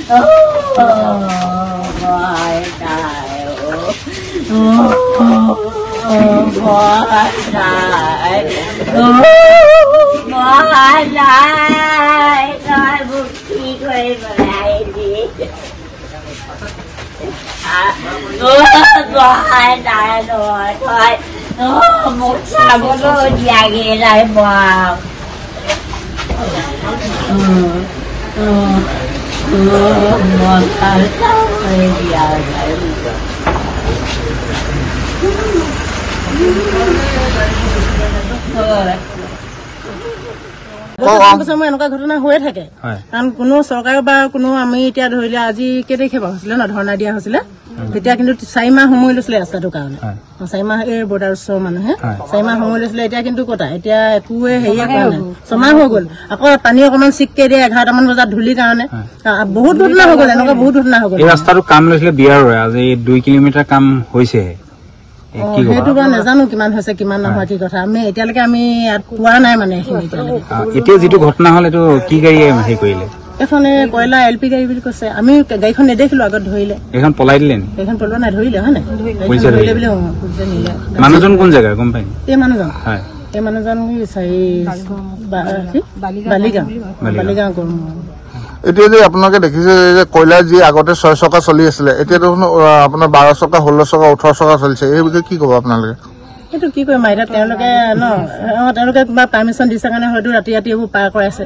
một sao có dài ghê lại vào một sao sao bây giờ lại এনেকুৱা ঘটনা হৈয়ে থাকে কাৰণ কোনো চৰকাৰ বা কোনো আমি এতিয়া ধৰিলে আজি কেইতাৰিখে হৈছিলে ন ধৰ্ণা দিয়া হৈছিলে তেতিয়া কিন্তু 4 মাহ সময় লৈছিলে ৰাস্তাটোৰ কাৰণে 4 মাহ এই বৰ্ডাৰ ওচৰৰ মানুহে 4 মাহ সময় লৈছিলে এতিয়া কিন্তু কটা এতিয়া একোৱে হেৰিয়ে কৰা নাই 6 মাহ হৈ গ'ল আকৌ পানী অকণমান চিককে দিয়ে 11টামান বজাত ধূলিৰ কাৰণে বহুত ঘটনা হৈ গ'ল এনেকুৱা বহুত ঘটনা হৈ গ'ল এই ৰাস্তাটো কাম লৈছিলে বিয়াৰৰে আজি 2 কিলোমিটাৰ কাম হৈছে সেইটো বা নাজানো কিমান হৈছে কিমান নহয় কি কথা আমি এতিয়ালৈকে আমি পোৱা নাই মানে এতিয়া যিটো ঘটনা হ'ল এইটো কি গাড়ী হেৰি কৰিলে এখন কয়লা এলপি গাড়ী বুলি কৈছে আমি গাড়ীখন নেদেখিলো আগত ধৰিলে এখন পলাই দিলে নি এখন পলোৱা নাই ধৰিলে হয় নাই ধৰিলে বুলি নিলে মানুহজন কোন জেগা গম পাই এই মানুহজন হয় এই মানুহজন বালিগাঁও এতিয়া যে আপোনালোকে দেখিছে যে কয়লাৰ যি আগতে 6 চকা চলি আছিলে এতিয়া দেখোন আপোনাৰ 12 চকা 16 চকা 18 চকা চলিছে এই বিষয়ে কি ক'ব আপোনালোকে এইটো কি কৰিম এতিয়া তেওঁলোকে ন তেওঁলোকে কিবা পাৰ্মিশ্যন দিছে কাৰণে হয়তো ৰাতি ৰাতি এইবোৰ পাৰ কৰাইছে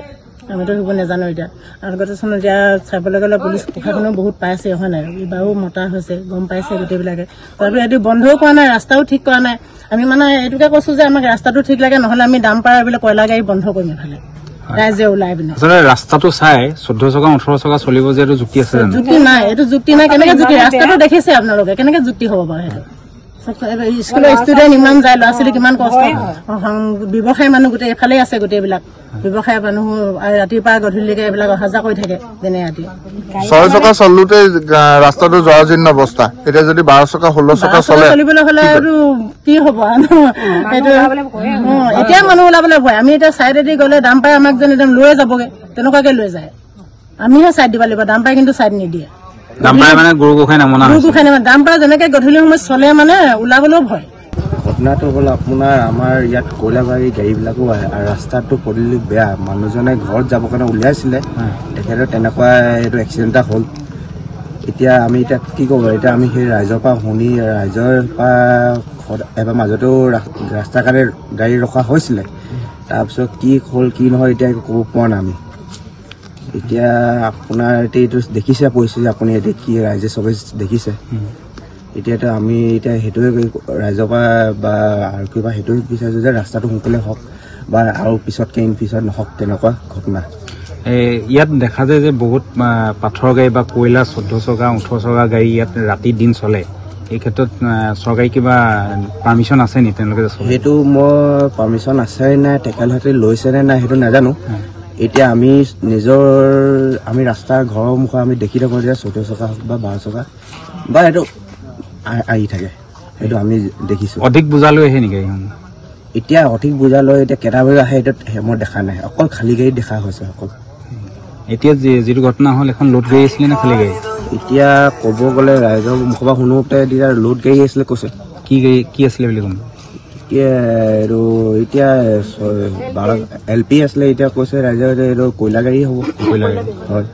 আমিতো সেইবোৰ নাজানো এতিয়া আগতে চোন এতিয়া চাবলৈ গ'লে পুলিচ প্ৰশাসনেও বহুত পাইছে হয় নাই বাৰু মতা হৈছে গম পাইছে গোটেইবিলাকে তথাপি এইটো বন্ধও কৰা নাই ৰাস্তাও ঠিক কৰা নাই আমি মানে এইটোকে কৈছো যে আমাক ৰাস্তাটো ঠিক লাগে নহ'লে আমি দাম্পাৰ এইবিলাক কয়লা গাড়ী বন্ধ কৰিম এফালে ৰাইজে ওলাই পিনে আচলতে ৰাস্তাটো চাই 14 চকা 18 চকা চলিব যে এইটো যুক্তি আছে জানো যুক্তি নাই এইটো যুক্তি নাই কেনেকে যুক্তি ৰাস্তাটো দেখিছে আপোনালোকে কেনেকে যুক্তি হ'ব বাৰু সেইটো স্কুলৰ ষ্টুডেণ্ট ইমান যায় ল'ৰা ছোৱালী কিমান কষ্ট ব্যৱসায়ী মানুহ গোটেই এফালে আছে গোটেইবিলাক ব্যৱসায়ী মানুহ ৰাতিপুৱা গধূলিলৈকে এইবিলাক অহা যোৱা কৰি থাকে যেনে ৰাতি 6 চকা চলোতে ৰাস্তাটো জৰাজীৰ্ণ অৱস্থা এতিয়া যদি 12 চকা 16 চকা চলিবলৈ হ'লে আৰু কি হ'ব এইটো এতিয়া মানুহ ওলাবলৈ ভয় আমি এতিয়া চাইডেদি গ'লে দাম পাই আমাক যেন একদম লৈ যাবগে তেনেকুৱাকে লৈ যায় আমিহে চাইড দিব লাগিব দাম পাই কিন্তু চাইড নিদিয়ে দাম্পাৰ মানে গৰু গোখাই নমনা দাম্পাৰ যেনেকে গধূলি সময়ত চলে মানে ওলাবলৈও ভয় ঘটনাটো হ'ল আপোনাৰ আমাৰ ইয়াত কয়লাবাৰী গাড়ীবিলাকো আহে আৰু ৰাস্তাটো পদূলি বেয়া মানুহজনে ঘৰত যাবৰ কাৰণে উলিয়াইছিলে তেখেতৰ তেনেকুৱা এইটো এক্সিডেণ্ট এটা হ'ল এতিয়া আমি এতিয়া কি ক'ব এতিয়া আমি সেই ৰাইজৰ পৰা শুনি ৰাইজৰ পৰা এবাৰ মাজতেও ৰাস্তাৰ কাৰণে গাড়ী ৰখা হৈছিলে তাৰপিছত কি হ'ল কি নহয় এতিয়া ক'ব পৰা নাই আমি এতিয়া আপোনাৰ এতিয়া এইটো দেখিছে পৰিস্থিতি আপুনি এতিয়া কি ৰাইজে চবে দেখিছে এতিয়াতো আমি এতিয়া সেইটোৱে ৰাইজৰ পৰা বা আৰু কিবা সেইটোৱে বিচাৰিছোঁ যে ৰাস্তাটো সোনকালে হওক বা আৰু পিছতকৈ পিছত নহওক তেনেকুৱা ঘটনা ইয়াত দেখা যায় যে বহুত পাথৰ গাড়ী বা কয়লা 14 চকা 18 চকা গাড়ী ইয়াত ৰাতি দিন চলে এই ক্ষেত্ৰত চৰকাৰী কিবা পাৰ্মিশ্যন আছে নি তেওঁলোকে সেইটো মই পাৰ্মিশ্যন আছে নাই তেখেতহঁতে লৈছে নে নাই সেইটো নাজানো এতিয়া আমি নিজৰ আমি ৰাস্তাৰ ঘৰৰ মুখত আমি দেখি থাকোঁ এতিয়া 14 চকা হওক বা 12 চকা বা এইটো আহি থাকে সেইটো আমি দেখিছোঁ অধিক বোজা লৈ আহে নেকি এতিয়া অধিক বোজা লৈ এতিয়া কেইটা বজাত আহে এইটো মই দেখা নাই অকল খালী গাড়ী দেখা হৈছে অকল এতিয়া যিটো ঘটনা হ'ল এখন লোড গাড়ী আছিলে নে খালী গাড়ী এতিয়া ক'ব গ'লে ৰাইজৰ মুখৰ পৰা শুনোতে এতিয়া লোড গাড়ী আছিলে কৈছে কি গাড়ী কি আছিলে বুলি ক'ম এইটো এতিয়া LP আছিলে এতিয়া কৈছে ৰাইজৰ এইটো কয়লা গাড়ী হ'ব কয়লা গাড়ী হয়